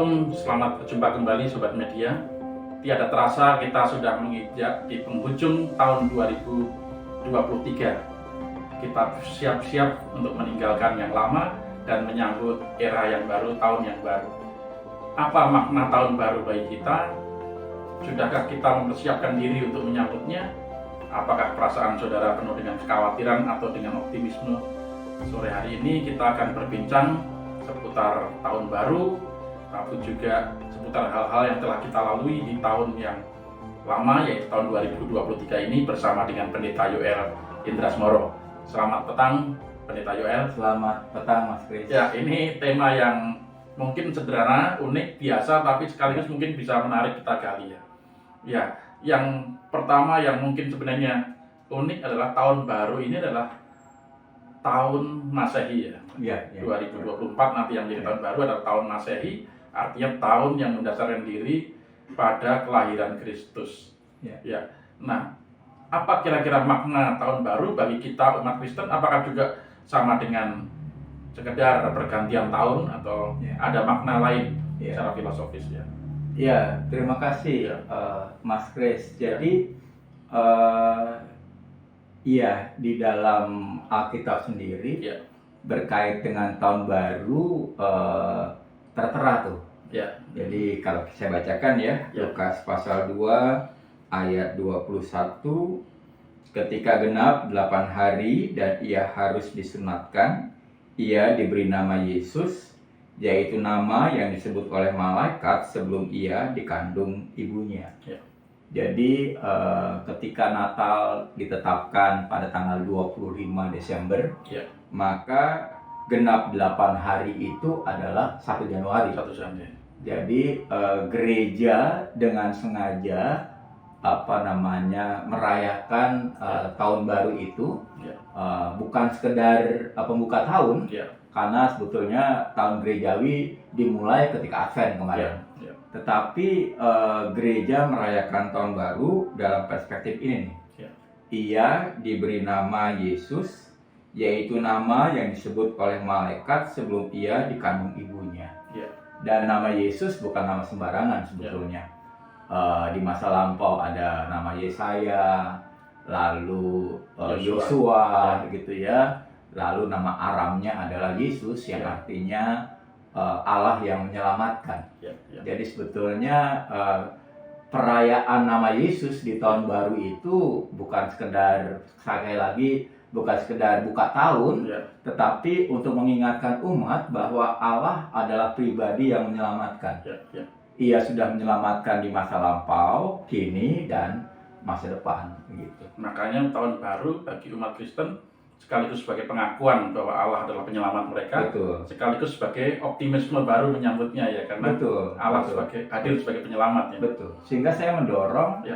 Shalom, selamat berjumpa kembali Sobat Media. Tiada terasa kita sudah menginjak di penghujung tahun 2023. Kita siap-siap untuk meninggalkan yang lama dan menyambut era yang baru, tahun yang baru. Apa makna tahun baru bagi kita? Sudahkah kita mempersiapkan diri untuk menyambutnya? Apakah perasaan saudara penuh dengan kekhawatiran atau dengan optimisme? Sore hari ini kita akan berbincang seputar tahun baru, tapi juga seputar hal-hal yang telah kita lalui di tahun yang lama, yaitu tahun 2023 ini bersama dengan Pendeta Yoel Indrasmoro. Selamat petang, Pendeta Yoel. Selamat petang, Mas Kris. Ya, ini tema yang mungkin sederhana, unik, biasa, tapi sekaligus mungkin bisa menarik kita gali ya. Ya, yang pertama yang mungkin sebenarnya unik adalah tahun baru ini adalah tahun Masehi ya. 2024 nanti yang menjadi tahun baru adalah tahun Masehi, artinya tahun yang mendasarkan diri pada kelahiran Kristus. Ya. Nah, apa kira-kira makna tahun baru bagi kita umat Kristen? Apakah juga sama dengan sekedar pergantian tahun atau ada makna lain secara filosofis ya? Ya, terima kasih Mas Kris. Jadi di dalam Alkitab sendiri berkait dengan tahun baru tertera tuh. Jadi kalau saya bacakan Lukas pasal 2 ayat 21, ketika genap 8 hari dan ia harus disunatkan, ia diberi nama Yesus, yaitu nama yang disebut oleh malaikat sebelum ia dikandung ibunya. Jadi ketika Natal ditetapkan pada tanggal 25 Desember, maka genap 8 hari itu adalah 1 Januari. Jadi gereja dengan sengaja merayakan tahun baru itu bukan sekedar pembuka tahun, karena sebetulnya tahun gerejawi dimulai ketika Advent kemarin. Tetapi gereja merayakan tahun baru dalam perspektif ini nih. Ia diberi nama Yesus, yaitu nama yang disebut oleh malaikat sebelum ia dikandung ibunya. Dan nama Yesus bukan nama sembarangan sebetulnya. Di masa lampau ada nama Yesaya, lalu Yosua gitu ya. Lalu nama Aramnya adalah Yesus yang artinya Allah yang menyelamatkan. Jadi sebetulnya perayaan nama Yesus di tahun baru itu bukan sekedar, sekali lagi, bukan sekedar buka tahun, tetapi untuk mengingatkan umat bahwa Allah adalah pribadi yang menyelamatkan. Ia sudah menyelamatkan di masa lampau, kini, dan masa depan. Gitu. Makanya tahun baru bagi umat Kristen sekaligus sebagai pengakuan bahwa Allah adalah penyelamat mereka, sekaligus sebagai optimisme baru menyambutnya ya, karena Allah hadir sebagai penyelamat ya. Sehingga saya mendorong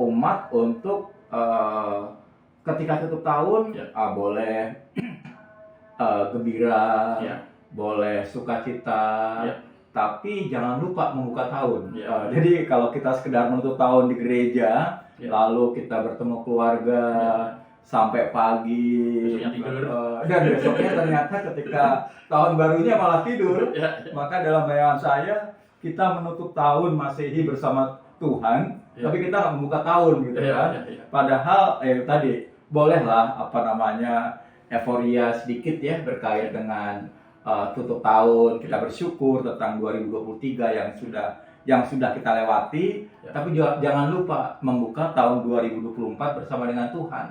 umat untuk ketika tutup tahun boleh gembira, boleh sukacita, tapi jangan lupa membuka tahun. Jadi kalau kita sekedar menutup tahun di gereja, lalu kita bertemu keluarga sampai pagi, dan besoknya ternyata ketika tahun barunya malah tidur, maka dalam bayangan saya kita menutup tahun Masehi bersama Tuhan, tapi kita nggak membuka tahun gitu kan. Padahal tadi bolehlah euforia sedikit ya berkait dengan tutup tahun, kita bersyukur tentang 2023 yang sudah kita lewati, tapi jangan lupa membuka tahun 2024 bersama dengan Tuhan.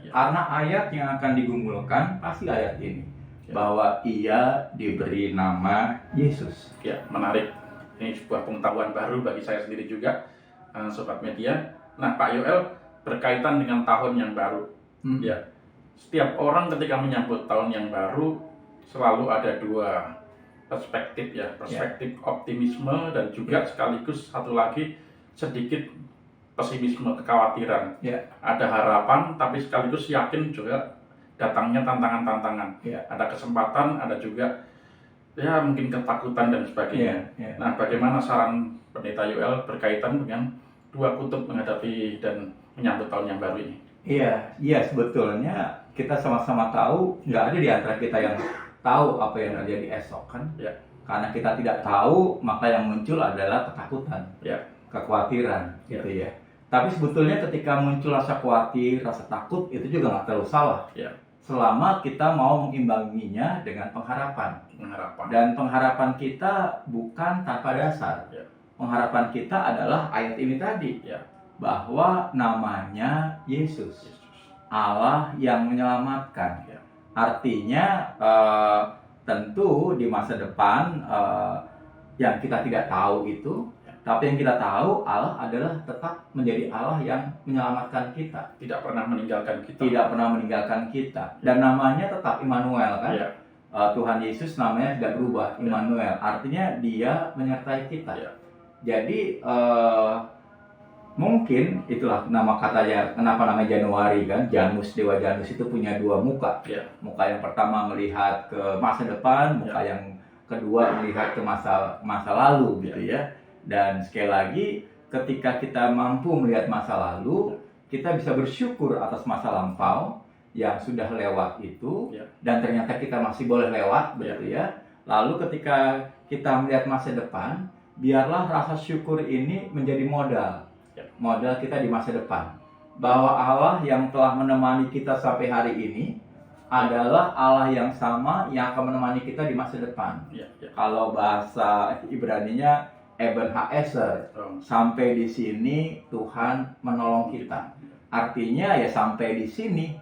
Karena ayat yang akan digumulkan pasti ayat ini, bahwa ia diberi nama Yesus. Menarik. Ini sebuah pengetahuan baru bagi saya sendiri juga, Sobat Media. Nah, Pak Yoel, berkaitan dengan tahun yang baru. Setiap orang ketika menyambut tahun yang baru selalu ada dua perspektif perspektif optimisme dan juga sekaligus satu lagi sedikit pesimisme, kekhawatiran. Ada harapan tapi sekaligus yakin juga datangnya tantangan-tantangan. Ada kesempatan, ada juga mungkin ketakutan dan sebagainya. Nah, bagaimana saran Pendeta Yoel berkaitan dengan dua kutub menghadapi dan menyambut tahun yang baru ini? Iya, sebetulnya kita sama-sama tahu nggak ada di antara kita yang tahu apa yang terjadi esok kan. Karena kita tidak tahu, maka yang muncul adalah ketakutan, kekhawatiran, gitu ya. Tapi sebetulnya ketika muncul rasa khawatir, rasa takut, itu juga nggak terlalu salah. Selama kita mau mengimbanginya dengan pengharapan. Dan pengharapan kita bukan tanpa dasar. Pengharapan kita adalah ayat ini tadi. Bahwa namanya Yesus. Allah yang menyelamatkan. Artinya tentu di masa depan yang kita tidak tahu itu, tapi yang kita tahu Allah adalah tetap menjadi Allah yang menyelamatkan kita. Tidak pernah meninggalkan kita. Tidak pernah meninggalkan kita. Dan namanya tetap Immanuel kan? Tuhan Yesus namanya tidak berubah, Immanuel. Artinya Dia menyertai kita. Jadi mungkin itulah nama katanya, kenapa namanya Januari kan? Janus, Dewa Janus itu punya dua muka. Muka yang pertama melihat ke masa depan, muka yang kedua melihat ke masa lalu gitu ya. Dan sekali lagi, ketika kita mampu melihat masa lalu, kita bisa bersyukur atas masa lampau yang sudah lewat itu, dan ternyata kita masih boleh lewat, begitu ya. Lalu ketika kita melihat masa depan, biarlah rasa syukur ini menjadi modal kita di masa depan. Bahwa Allah yang telah menemani kita sampai hari ini adalah Allah yang sama yang akan menemani kita di masa depan. Kalau bahasa Ibraninya Eben Haeser, sampai di sini Tuhan menolong kita. Artinya ya sampai di sini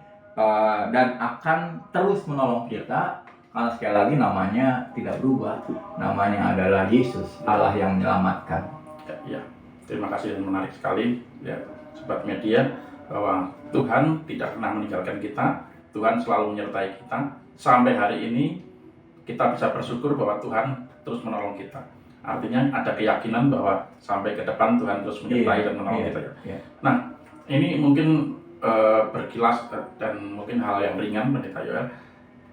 dan akan terus menolong kita, karena sekali lagi namanya tidak berubah. Namanya adalah Yesus, Allah yang menyelamatkan. Terima kasih, dan menarik sekali ya sobat media, bahwa Tuhan tidak pernah meninggalkan kita. Tuhan selalu menyertai kita. Sampai hari ini kita bisa bersyukur bahwa Tuhan terus menolong kita. Artinya ada keyakinan bahwa sampai ke depan Tuhan terus menyertai dan menolong kita. Nah, ini mungkin berkilas dan mungkin hal yang ringan, Pendeta Yoel.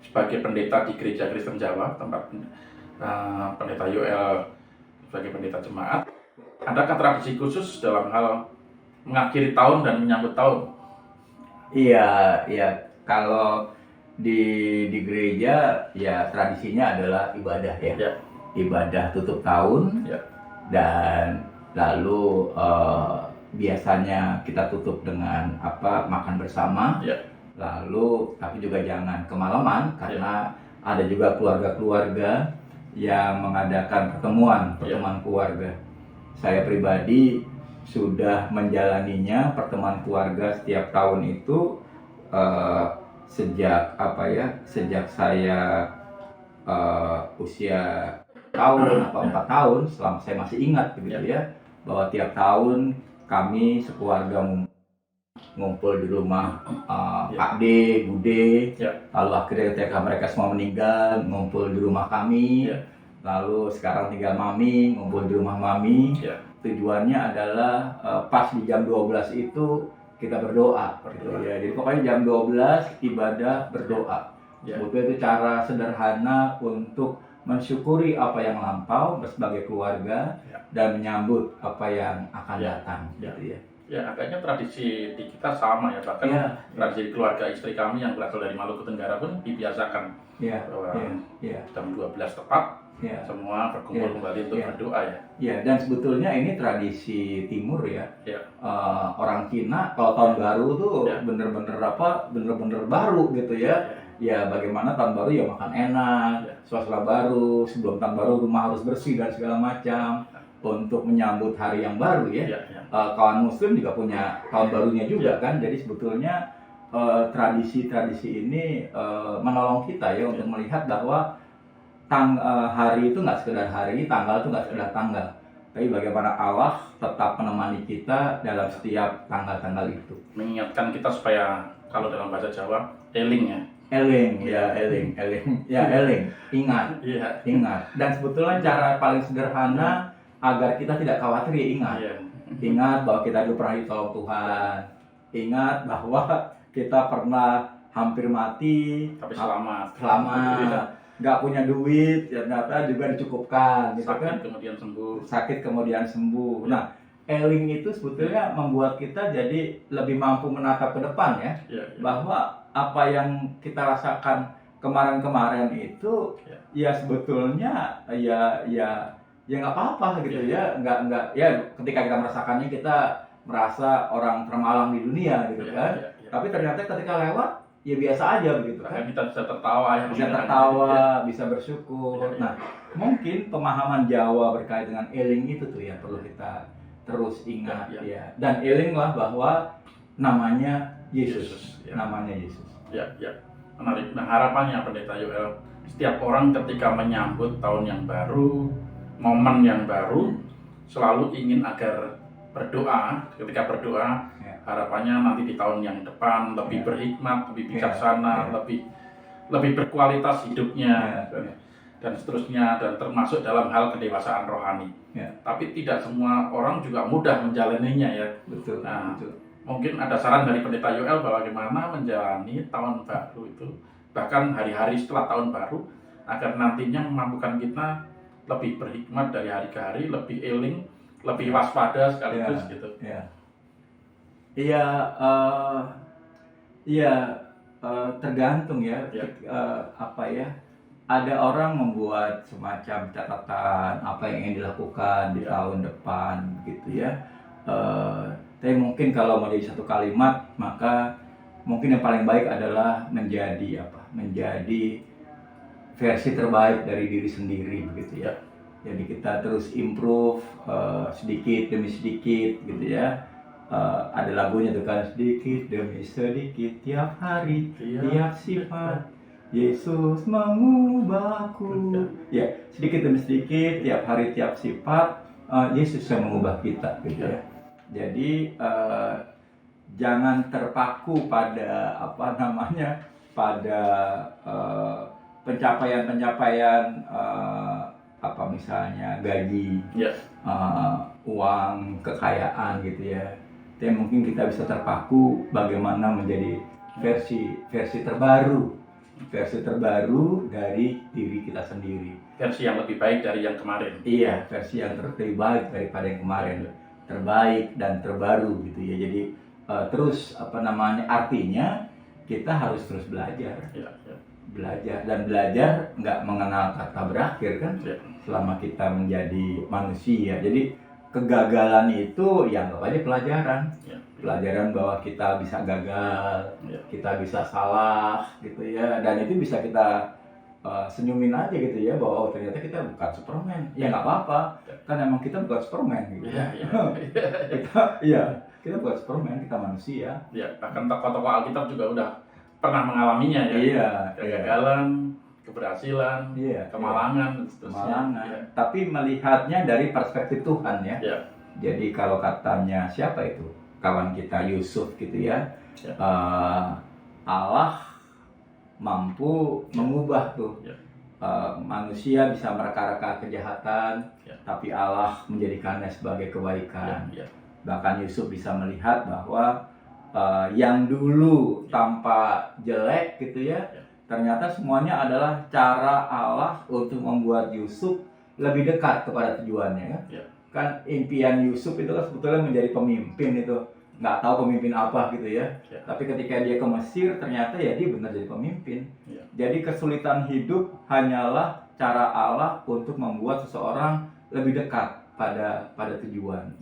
Sebagai pendeta di Gereja Kristen Jawa, tempat Pendeta Yoel sebagai pendeta jemaat, adakah tradisi khusus dalam hal mengakhiri tahun dan menyambut tahun? Iya. Kalau di gereja ya tradisinya adalah ibadah ya. Ibadah tutup tahun, dan lalu biasanya kita tutup dengan makan bersama, lalu tapi juga jangan kemalaman karena ada juga keluarga-keluarga yang mengadakan pertemuan keluarga. Saya pribadi sudah menjalaninya, pertemuan keluarga setiap tahun itu sejak saya usia tahun 4 tahun, selama saya masih ingat begitu ya, bahwa tiap tahun kami sekeluarga ngumpul di rumah Pak D, Bude, lalu akhirnya ketika mereka semua meninggal ngumpul di rumah kami, lalu sekarang tinggal Mami, ngumpul di rumah Mami. Tujuannya adalah pas di jam 12 itu kita berdoa gitu ya. Jadi pokoknya jam 12 ibadah berdoa. Sebetulnya itu cara sederhana untuk mensyukuri apa yang lampau sebagai keluarga dan menyambut apa yang akan datang gitu ya. Ya, agaknya tradisi di kita sama ya, bahkan tradisi keluarga istri kami yang berasal dari Maluku Tenggara pun dibiasakan bahwa jam 12 tepat semua berkumpul kembali untuk berdoa ya. Ya, dan sebetulnya ini tradisi timur ya. Orang Cina kalau tahun baru tuh bener-bener baru gitu ya. Ya bagaimana tahun baru ya makan enak, suasana baru, sebelum tahun baru rumah harus bersih dan segala macam untuk menyambut hari yang baru ya. Kawan muslim juga punya tahun barunya juga kan. Jadi sebetulnya tradisi-tradisi ini menolong kita ya untuk melihat bahwa hari itu nggak sekedar hari, tanggal itu nggak sekedar tanggal, tapi bagaimana Allah tetap menemani kita dalam setiap tanggal-tanggal itu. Mengingatkan kita supaya, kalau dalam bahasa Jawa, eling ya. Eling, ingat. Dan sebetulnya cara paling sederhana agar kita tidak khawatir ya ingat. Ingat bahwa kita dulu pernah ditolong Tuhan. Ingat bahwa kita pernah hampir mati, tapi selamat. Nggak punya duit, ternyata juga dicukupkan. Gitu sakit kan? kemudian sembuh. Nah, eling itu sebetulnya membuat kita jadi lebih mampu menatap ke depan ya. Bahwa apa yang kita rasakan kemarin-kemarin itu ya sebetulnya ya nggak apa-apa gitu ya, nggak ya ketika kita merasakannya kita merasa orang termalang di dunia gitu kan. Tapi ternyata ketika lewat ya biasa aja begitu kan. Kita bisa tertawa ya. Bisa tertawa, bisa bersyukur. Nah, mungkin pemahaman Jawa berkait dengan eling itu tuh yang perlu kita terus ingat ya. Dan elinglah bahwa namanya Yesus. Namanya Yesus. Ya. Menarik. Nah, harapannya Pendeta Yoel, setiap orang ketika menyambut tahun yang baru, momen yang baru, selalu ingin agar berdoa. Ketika berdoa, harapannya nanti di tahun yang depan lebih berhikmat, lebih bijaksana, lebih berkualitas hidupnya, dan seterusnya, dan termasuk dalam hal kedewasaan rohani. Tapi tidak semua orang juga mudah menjalaninya ya. Betul. Nah, mungkin ada saran dari Pendeta Yoel bagaimana menjalani tahun baru itu, bahkan hari-hari setelah tahun baru, agar nantinya memampukan kita lebih berhikmat dari hari ke hari, lebih eling, lebih waspada sekaligus gitu. Tergantung ya. Ada orang membuat semacam catatan apa yang ingin dilakukan di tahun depan gitu ya. Tapi mungkin kalau mau jadi satu kalimat, maka mungkin yang paling baik adalah menjadi versi terbaik dari diri sendiri begitu ya. Jadi kita terus improve sedikit demi sedikit gitu ya. Ada lagunya tuh kan, sedikit demi sedikit tiap hari tiap sifat Yesus mengubahku. Ya, sedikit demi sedikit tiap hari tiap sifat Yesus yang mengubah kita gitu ya. Jadi jangan terpaku pada pada pencapaian misalnya gaji, uang, kekayaan gitu ya. Tapi mungkin kita bisa terpaku bagaimana menjadi versi terbaru dari diri kita sendiri. Versi yang lebih baik dari yang kemarin. Iya, versi yang lebih baik daripada yang kemarin. Terbaik dan terbaru gitu ya. Jadi artinya kita harus terus belajar. Belajar nggak mengenal kata berakhir kan. Selama kita menjadi manusia. Jadi kegagalan itu ya anggap aja pelajaran bahwa kita bisa gagal, kita bisa salah gitu ya, dan itu bisa kita senyumin aja gitu ya, bahwa ternyata kita bukan Superman. Ya nggak apa-apa, kan emang kita bukan Superman gitu ya. Kita bukan Superman, kita manusia. Bahkan tokoh-tokoh Alkitab juga udah pernah mengalaminya ya. Kegagalan, keberhasilan, kemalangan, seterusnya. Tapi melihatnya dari perspektif Tuhan ya. Jadi kalau katanya siapa itu kawan kita Yusuf gitu ya, Allah mampu mengubah tuh. Manusia bisa mereka-reka kejahatan, tapi Allah menjadikannya sebagai kebaikan. Bahkan Yusuf bisa melihat bahwa yang dulu tampak jelek gitu ya, ternyata semuanya adalah cara Allah untuk membuat Yusuf lebih dekat kepada tujuannya kan. Kan impian Yusuf itu kan sebetulnya menjadi pemimpin itu. Nggak tahu pemimpin apa gitu ya. Tapi ketika dia ke Mesir ternyata ya dia benar jadi pemimpin. Jadi kesulitan hidup hanyalah cara Allah untuk membuat seseorang lebih dekat pada tujuan.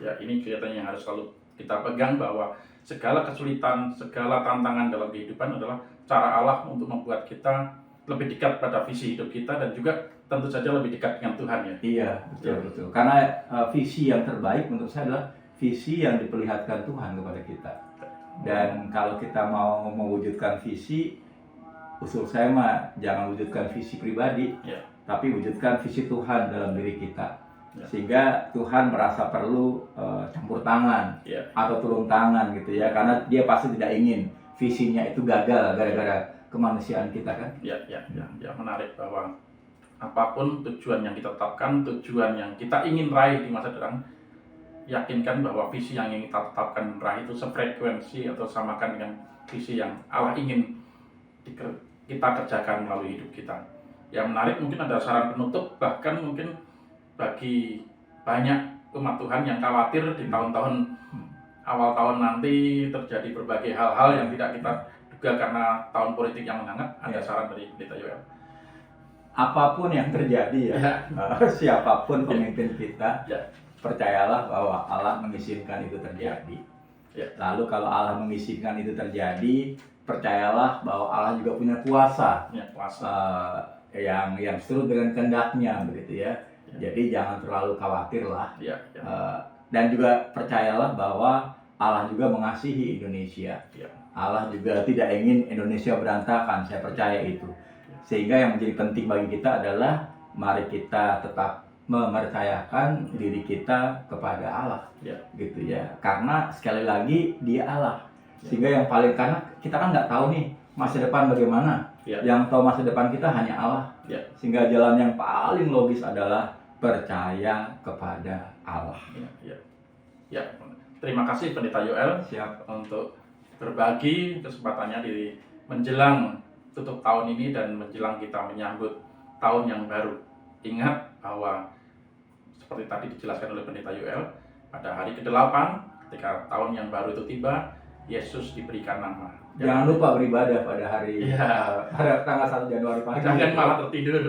Ini kegiatan yang harus selalu kita pegang, bahwa segala kesulitan, segala tantangan dalam kehidupan adalah cara Allah untuk membuat kita lebih dekat pada visi hidup kita, dan juga tentu saja lebih dekat dengan Tuhan ya. Iya, betul. Karena visi yang terbaik menurut saya adalah visi yang diperlihatkan Tuhan kepada kita. Dan kalau kita mau mewujudkan visi, usul saya mah jangan wujudkan visi pribadi, tapi wujudkan visi Tuhan dalam diri kita. Sehingga Tuhan merasa perlu campur tangan atau turun tangan gitu ya, karena dia pasti tidak ingin visinya itu gagal gara-gara kemanusiaan kita kan. Menarik bahwa apapun tujuan yang kita tetapkan, tujuan yang kita ingin raih di masa depan, yakinkan bahwa visi yang ingin kita tetapkan raih itu sefrekuensi atau samakan dengan visi yang Allah ingin kita kerjakan melalui hidup kita. Yang menarik, mungkin ada saran penutup, bahkan mungkin bagi banyak umat Tuhan yang khawatir di tahun-tahun awal tahun nanti terjadi berbagai hal-hal yang tidak kita juga karena tahun politik yang menghangat. Ada saran dari Pendeta Yoel? Apapun yang terjadi siapapun pemimpin kita, percayalah bahwa Allah mengizinkan itu terjadi. Lalu kalau Allah mengizinkan itu terjadi, percayalah bahwa Allah juga punya kuasa, yang seturut dengan kehendaknya, begitu ya. Jadi jangan terlalu khawatir lah. Dan juga percayalah bahwa Allah juga mengasihi Indonesia. Allah juga tidak ingin Indonesia berantakan, saya percaya itu. Sehingga yang menjadi penting bagi kita adalah mari kita tetap mempercayakan diri kita kepada Allah, gitu ya. Karena sekali lagi Dia Allah. Sehingga yang paling, karena kita kan nggak tahu nih masa depan bagaimana. Yang tahu masa depan kita hanya Allah. Sehingga jalan yang paling logis adalah percaya kepada Allah. Terima kasih Pendeta Yoel untuk berbagi kesempatannya di menjelang tutup tahun ini dan menjelang kita menyambut tahun yang baru. Ingat bahwa seperti tadi dijelaskan oleh Pendeta Yoel, pada hari ke-8 ketika tahun yang baru itu tiba, Yesus diberikan nama. Jangan lupa beribadah pada hari pada tanggal 1 Januari pagi. Jangan malah tertidur.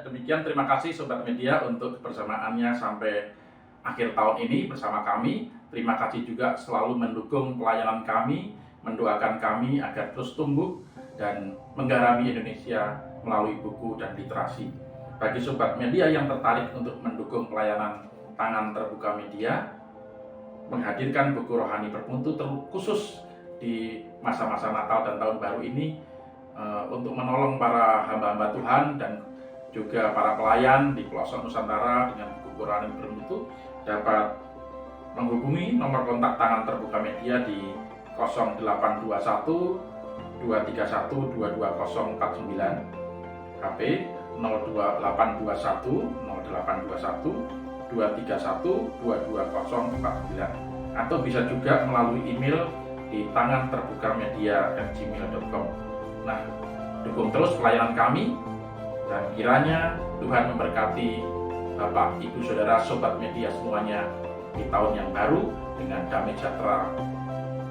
Demikian, terima kasih Sobat Media untuk kebersamaannya sampai akhir tahun ini bersama kami. Terima kasih juga selalu mendukung pelayanan kami, mendoakan kami agar terus tumbuh dan menggarami Indonesia melalui buku dan literasi. Bagi Sobat Media yang tertarik untuk mendukung pelayanan Tangan Terbuka Media, menghadirkan buku rohani bermutu khusus di masa-masa Natal dan Tahun Baru ini, untuk menolong para hamba-hamba Tuhan dan juga para pelayan di pelosok Nusantara dengan buku rohani bermutu, dapat menghubungi nomor kontak Tangan Terbuka Media di 0821 231 22049, HP 0821 231 22049, atau bisa juga melalui email di tanganterbukamedia@gmail.com. Nah, dukung terus pelayanan kami dan kiranya Tuhan memberkati Bapak, Ibu, Saudara, Sobat Media semuanya di tahun yang baru dengan damai sejahtera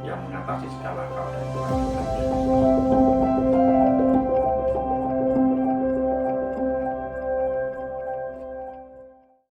yang mengatasi segala hal dari Tuhan.